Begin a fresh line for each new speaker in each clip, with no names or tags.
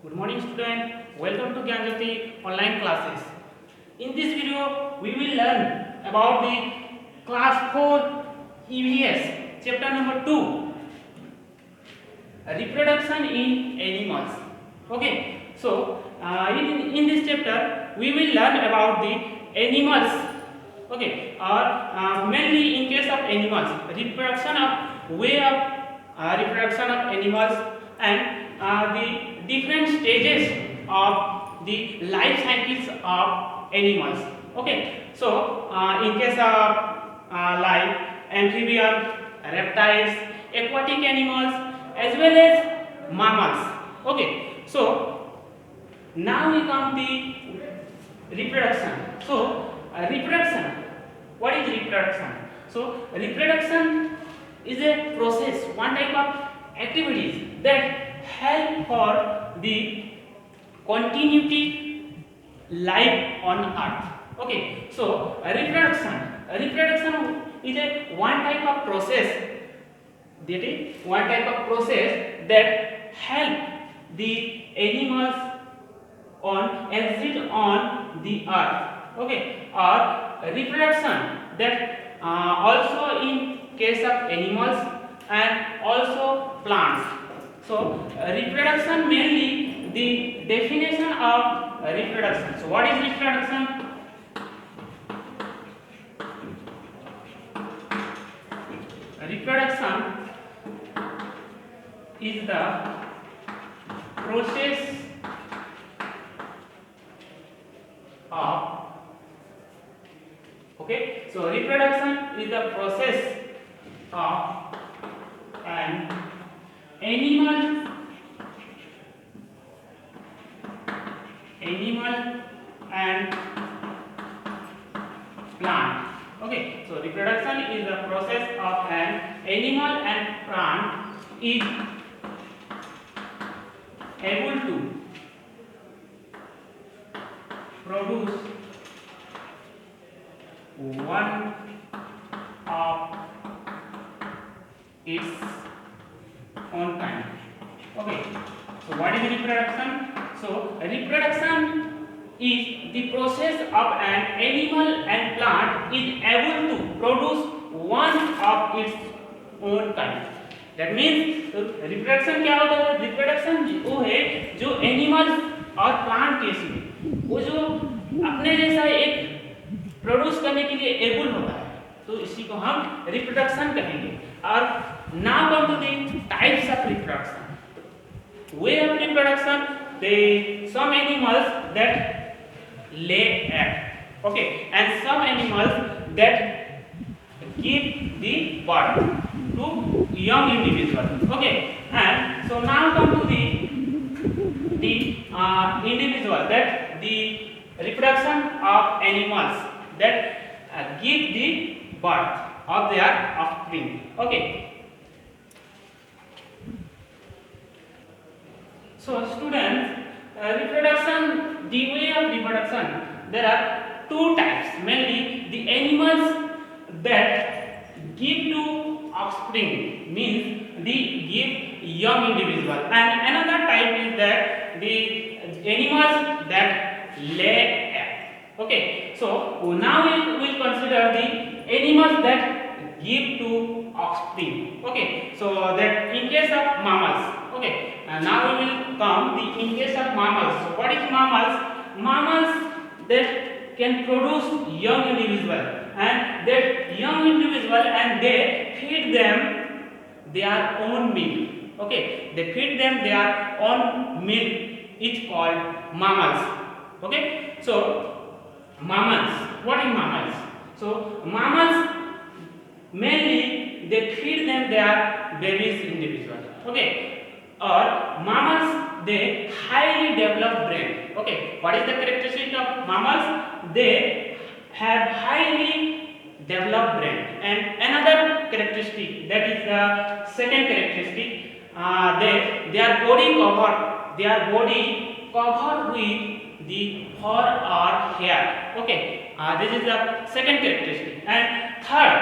Good morning student. Welcome to Gyanjyoti online classes. In this video, we will learn about the class 4 EVS chapter number 2, reproduction in animals. Okay. So, in this chapter, we will learn about the animals. Okay. Or mainly in case of animals, reproduction of way of reproduction of animals and the different stages of the life cycles of animals. Okay. So, in case of like amphibian, reptiles, aquatic animals, as well as mammals. Okay. So, now we come the reproduction. So, reproduction. What is reproduction? So, reproduction is a process, one type of activities that help for the continuity life on earth. Okay. So, reproduction is a one type of process, that is one type of process that help the animals on exist on the earth. Okay. Or reproduction that also in case of animals and also plants. So reproduction, mainly the definition of reproduction. So what is reproduction? Reproduction is the process of, okay, so reproduction is the process of an animal and plant. Okay, so reproduction is the process of an animal and plant is able to produce one of its own kind. Okay, so what is reproduction? So reproduction is the process of an animal and plant is able to produce one of its own kind. That means reproडक्शन क्या होता है? Reproduction वो है जो animals और plant case में वो जो अपने जैसा एक प्रोड्यूस करने के लिए एबल होता है, तो इसी को हम रिप्रोडक्शन कहेंगे. और now come to the types of reproduction. Way of reproduction, they some animals that lay egg, okay, and some animals that give the birth to young individual. Okay, and so now come to the individual that the reproduction of animals that give the birth of their offspring. Okay, so students, reproduction, the way of reproduction, there are two types. Mainly the animals that give to offspring, means they give young individual, and another type is that the animals that lay egg. Okay, so now we will consider the animals that give to offspring. Okay, so that in case of mammals. Okay, and now we will come the in case of mammals. So what is mammals? Mammals that can produce young individual, and that young individual, and they feed them their own milk. Okay, they feed them their own milk. It's called mammals. Okay, so mammals. What is mammals? So mammals mainly they feed them their babies individual. Okay, or mammals they highly developed brain. Okay, what is the characteristic of mammals? They have highly developed brain. And another characteristic, that is the second characteristic, their body covered with the fur or hair. Okay, this is the second characteristic. And third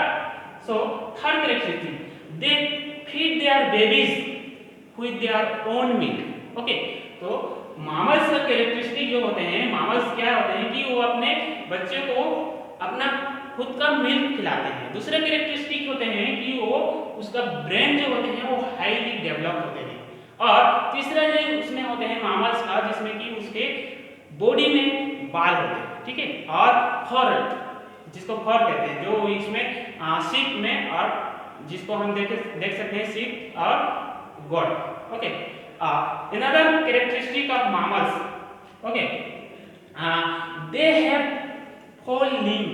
characteristic, they feed their babies with their own milk. Okay, so mammals का characteristic जो होते हैं, mammals क्या होते हैं कि वो अपने बच्चे को अपना खुद का मिल्क खिलाते हैं। दूसरे कैरेक्टरिस्टिक होते हैं कि वो उसका ब्रेन जो होते हैं वो हाईली डेवलप होते हैं। और तीसरा जो उसमें होते हैं मामल्स का, जिसमें कि उसके बॉडी में बाल होते हैं, ठीक है, और फर, जिसको फर कहते हैं, जो इसमें शीप में, और जिसको हम देख सकते हैं शीप और goat. Okay, another characteristic of mammals, okay, they have four limb,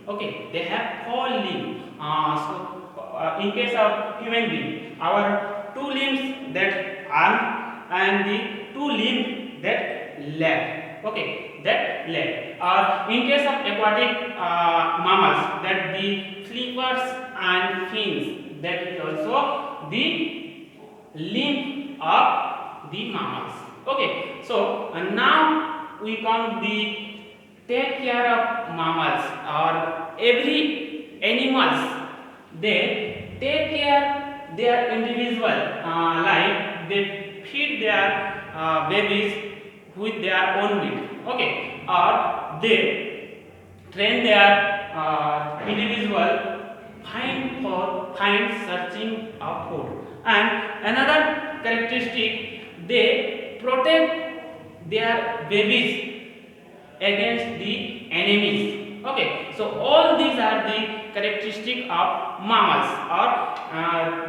okay, they have four limb. In case of human being, our two limbs, that arm, and the two limbs, that leg, okay, that leg. In case of aquatic mammals, that the flippers and fins, that is also the limb of the mammals. Okay, so now we come the take care of mammals, or every animals, they take care their individual, like they feed their babies with their own milk, okay, or they train their individual find searching of food. And another characteristic, they protect their babies against the enemies. Okay, so all these are the characteristic of mammals, or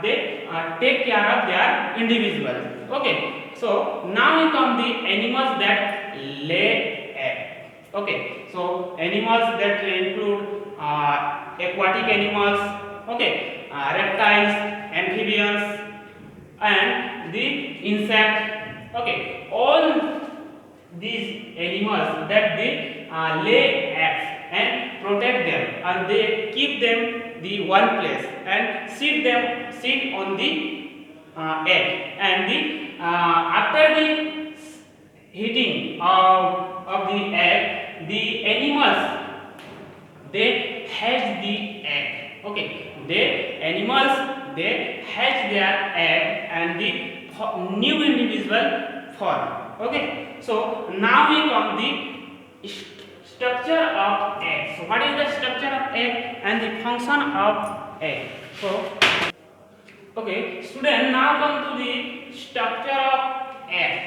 they take care of their individuals. Okay, so now we come the animals that lay egg. Okay, so animals that include aquatic animals, okay, reptiles, amphibians, and the insect. Okay, all these animals that they lay eggs and protect them, and they keep them the one place and sit on the egg, and the after the heating of the egg, the animals, they hatch the egg. Okay, the animals, they hatch their egg and the new individual form. Okay, so now we come the structure of egg. So what is the structure of egg and the function of egg? So okay, student, now come to the structure of egg.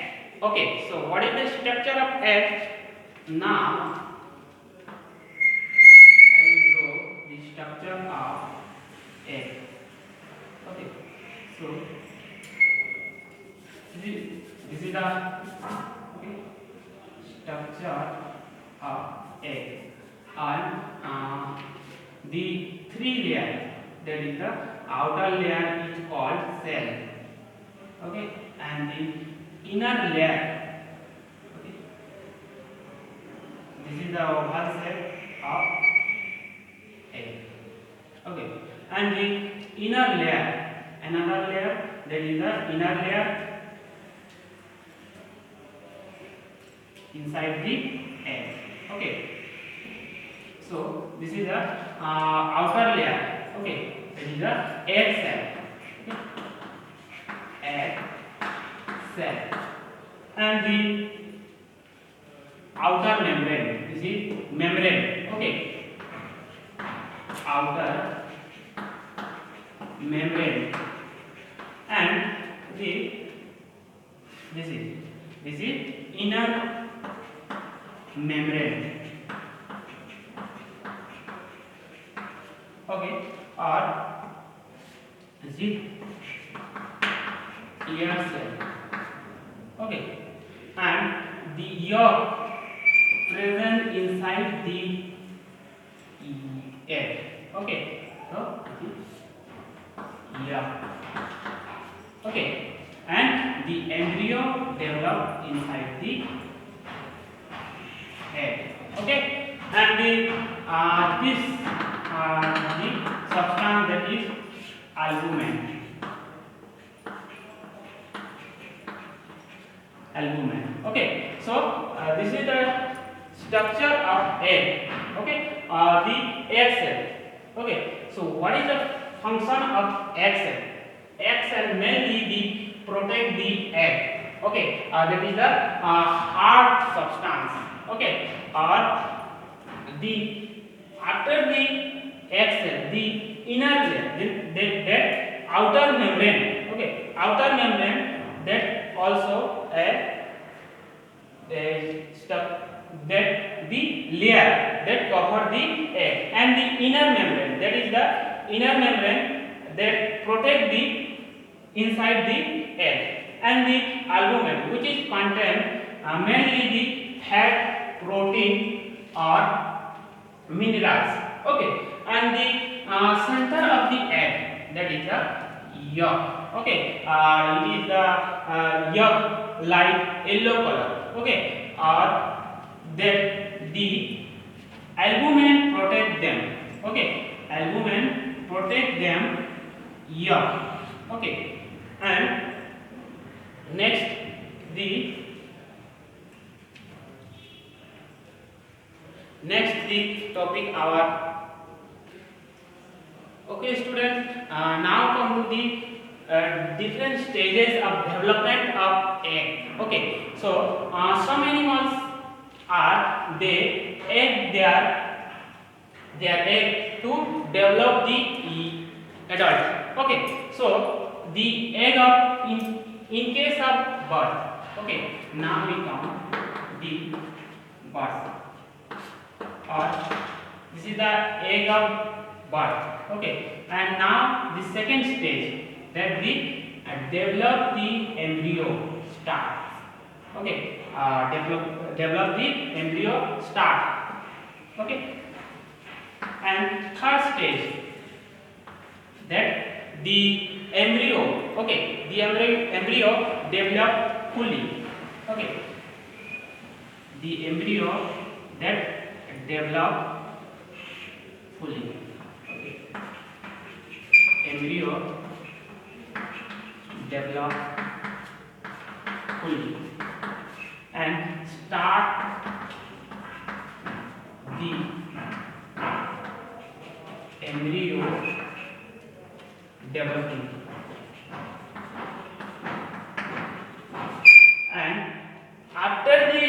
Okay, so what is the structure of egg? Now I will draw the structure of egg. Okay, so this is the structure of egg, and the three layer, that is the outer layer is called cell, okay, and the inner layer, okay, this is the oval shape of egg, okay, and the inner layer, another layer, that is the inner layer inside the egg. Okay, so this is the outer layer, okay, that is the egg cell, okay, egg cell, and the outer membrane, this is membrane, okay, outer membrane, and this is inner membrane, okay, or this is ear cell, okay, and the yolk present inside the egg, okay, so this is yolk, okay, and the embryo develop inside the egg, okay, and the substance, that is albumin, okay, so this is the structure of egg, okay, the egg cell, okay, so what is the function of egg cell? Egg cell mainly the protect the egg, Okay, that is the hard substance. Okay, or the after the egg cell, the inner layer, that outer membrane. Okay, outer membrane, that also a stuff, that the layer that cover the egg, and the inner membrane, that is the inner membrane that protect the inside the egg, and the albumin, which is contain mainly the fat, protein or minerals. Okay, and the center of the egg, that is the yolk. Okay, it is the yolk like yellow color. Okay, or that the albumin protect them. Okay, albumin protect them yolk. Okay, and next the topic our. Okay, students, now come to the different stages of development of egg. Okay, so some animals are they egg their egg to develop the adult. Okay, so the egg of in case of birth. Okay, now we come the birth, or this is the egg of birth. Okay, and now the second stage, that the develop the embryo starts. Okay, develop the embryo start. Okay, and third stage, that the embryo. Okay, the embryo develop fully. Okay, the embryo that develop fully. Embryo develop fully and start the embryo developing, and after the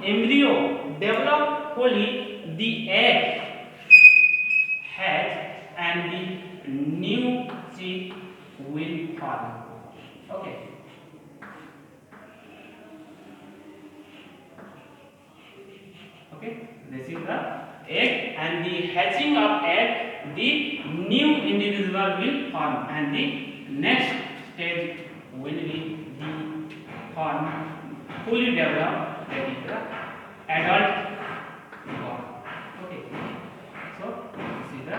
embryo develop fully, the egg hatch and the new chick will form. Okay. Okay. This is the egg, and the hatching of egg, the new individual will form, and the next stage will be the form fully developed, that is the adult form. Okay. So this is the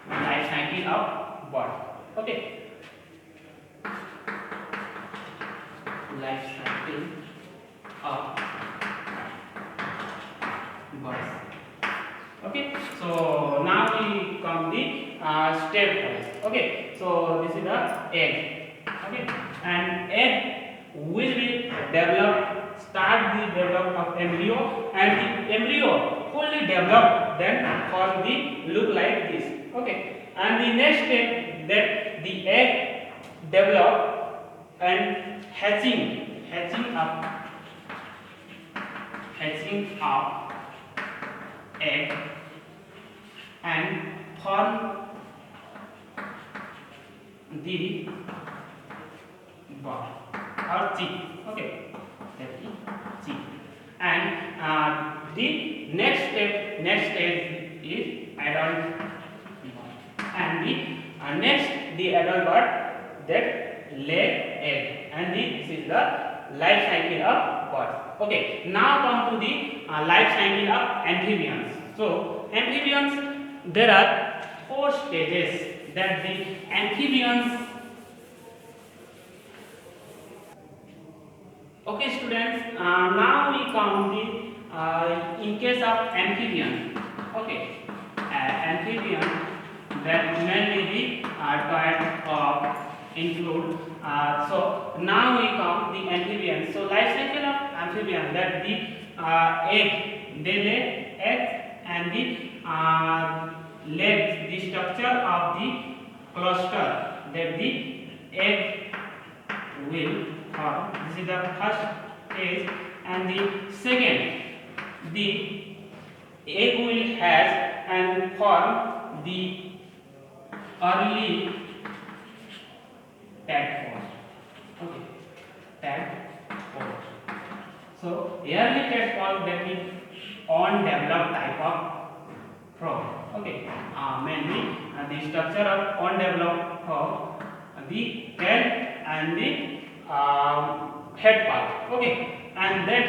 life cycle of birth. Okay, life cycle of birth. Okay, so now we come the step wise. Okay, so this is the egg. Okay, and egg will be developed, start the development of embryo, and the embryo fully developed, then form the look like this. Okay, and the next step, that the egg develop and hatching of egg and form the bud or chick. Okay, that is chick, and the next stage is adult bird, and the next the adult bird that lay egg, and this is the life cycle of bird. Okay, now come to the life cycle of amphibians. So amphibians, there are 4 stages that the amphibians. Okay, students, now we come the in case of amphibian. Okay, amphibian that mainly the type of include. So now we come the amphibian. So life cycle of amphibian, that the egg, they lay eggs, and the legs, the structure of the cluster, that the egg will this is the first stage, and the second, the egg will hatch and form the early tadpole. Okay, tadpole. So early tadpole, that is undeveloped type of frog. Okay, mainly the structure of undeveloped frog, the head and the head part. Okay, and that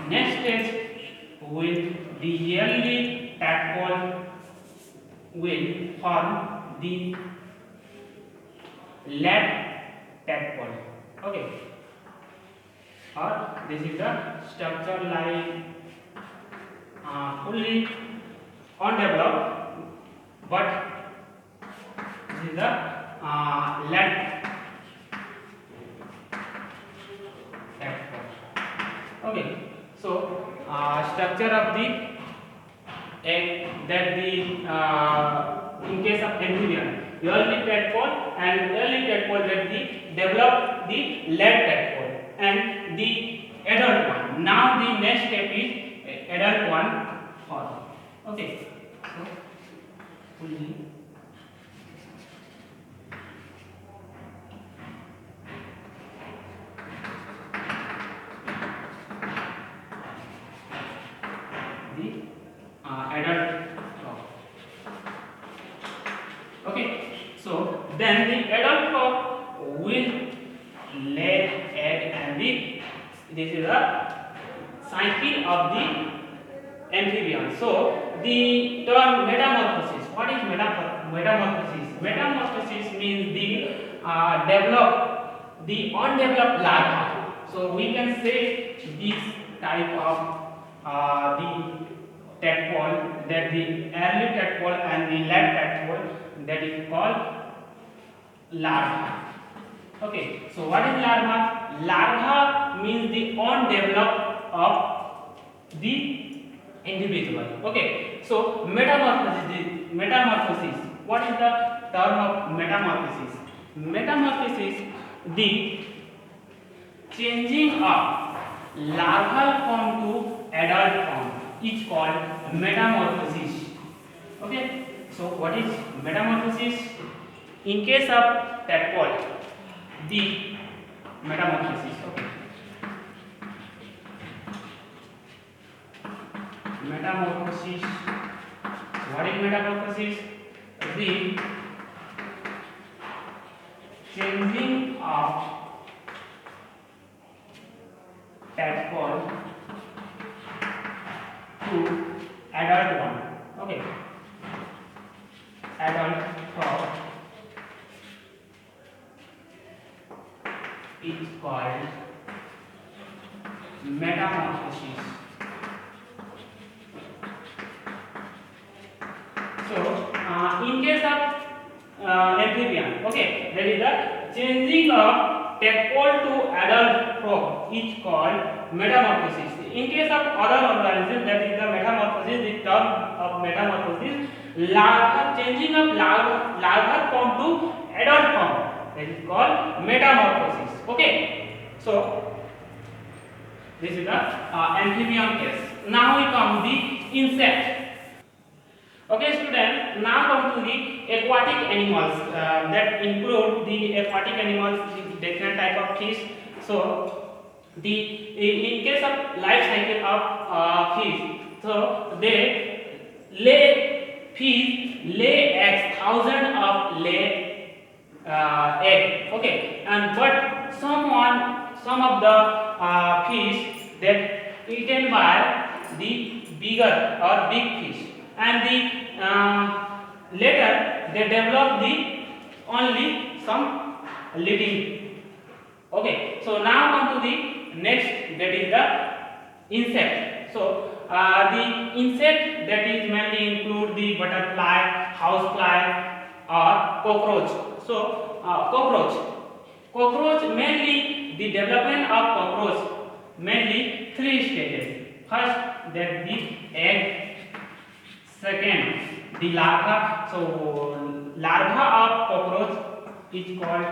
next stage will the early tadpole will form the lab tadpole. Okay, or this is the structure like fully undeveloped, but this is the lab tadpole. Okay, so structure of the egg, that the in case of amphibian early tadpole, and early tadpole that the develop the lab tadpole and the adult one. Now the next step is adult one form. Okay, so fully the adult frog. Okay, so then the adult frog will lay egg, and this is the cycle of the amphibian. So the term metamorphosis. What is metamorphosis? Metamorphosis means the undeveloped larva. So we can say this type of the tadpole, that the early tadpole and the lab tadpole, that is called larva. Okay, so what is larva? Larva means the undeveloped of the individual. Okay, so metamorphosis. What is the term of metamorphosis? Metamorphosis, the changing of larval form to adult form, is called metamorphosis. Okay, so what is metamorphosis? In case of tadpole, the metamorphosis. Okay, metamorphosis. What is metamorphosis? The changing of tadpole to adult one. Okay, adult frog is called metamorphosis. So, in case of amphibian, okay, that is the changing of tadpole to adult frog is called metamorphosis. In case of other organisms, that is the metamorphosis, the term of metamorphosis, changing of larva form to adult form, that is called metamorphosis. Okay, so this is the amphibian case. Now we come the insect. Okay, students, now come to the aquatic animals, that include the aquatic animals, the different type of fish. So, in case of life cycle of fish, so they lay eggs, thousands of egg. Okay, and but some of the fish that eaten by the bigger or big fish, and later they develop the only some living. Okay, so now come to the next, that is the insect. So the insect that is mainly include the butterfly, housefly, or cockroach. So cockroach mainly the development of cockroach mainly three stages. First, that the egg. Second, the larva. So larva of cockroach is called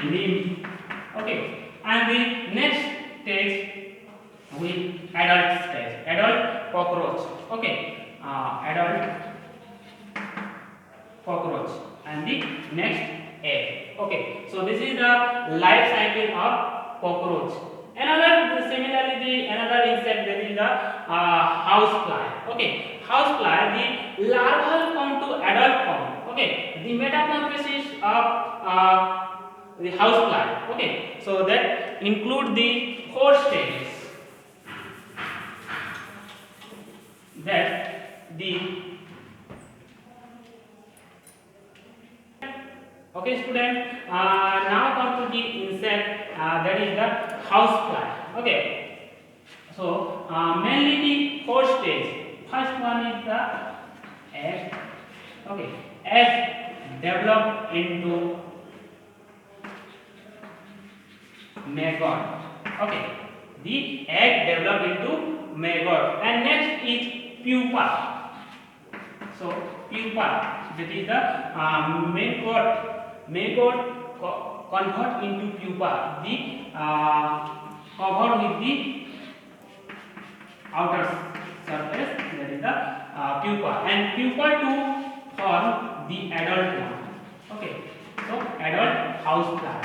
lymph. Okay. And the next stage with adult stage, adult cockroach. Okay, adult cockroach, and the next egg. Okay, so this is the life cycle of cockroach. Another similarly, another insect, that is the house fly. Okay, house fly, the larval form to adult form. Okay, the metamorphosis of the house fly. Okay, so that include the 4 stages. That the Okay, student. Now come to the insect, that is the house fly. Okay, so mainly the 4 stage. First one is the egg. Okay, egg develop into maggot. Okay, the egg develop into maggot, and next is pupa. So pupa, that is the maggot. Maggot convert into pupa, the covered with the outer surface, that is the pupa, and pupa to form the adult one. Okay, so adult house fly.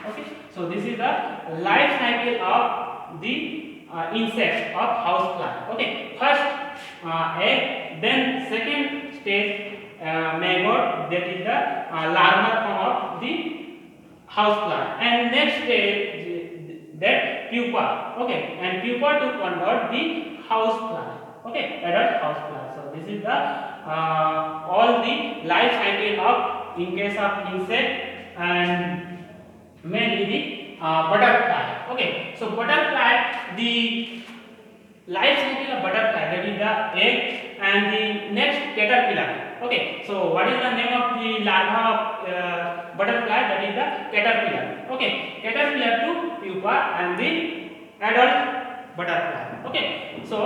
Okay, so this is the life cycle of the insects of house fly. Okay, first egg, then second stage maggot, that is the larval form of the house fly, and next stage that pupa. Okay, and pupa to convert the house fly. Okay, adult house fly. So this is the all the life cycle of, in case of insect, and mainly the butterfly. Okay, so butterfly, the life cycle of butterfly, that is the egg, and the next caterpillar. Okay, so what is the name of the larva of butterfly? That is the caterpillar. Okay, caterpillar to pupa and the adult butterfly. Okay, so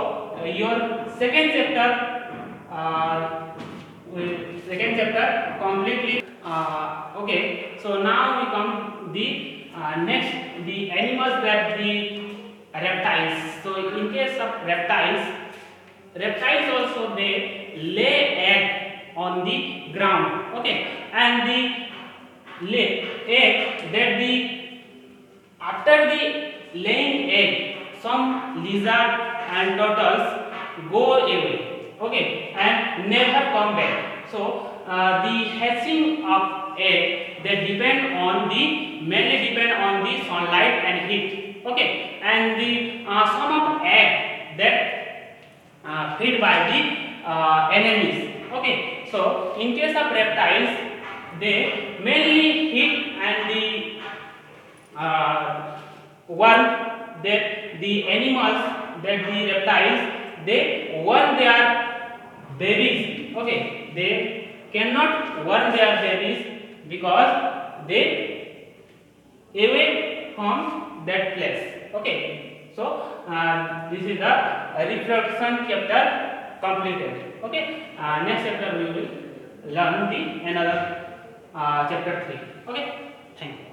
your second chapter completely. Okay, so now we come the next, the animals, that the reptiles. So in case of reptiles also, they lay egg on the ground. Okay, and the lay egg, that the after the laying egg, some lizard and turtles go away. Okay, and never come back. So the hatching of egg, they depend on the, mainly depend on the sunlight and heat. Okay, and the some of egg that feed by the enemies. Okay, so in case of reptiles, they mainly eat, and the worm, that the animals, that the reptiles, they worm their babies. Okay, they cannot worm their babies because they away from that place. Okay, so this is the reproduction chapter completed. Okay, next chapter we will learn the another chapter 3. Okay, thank you.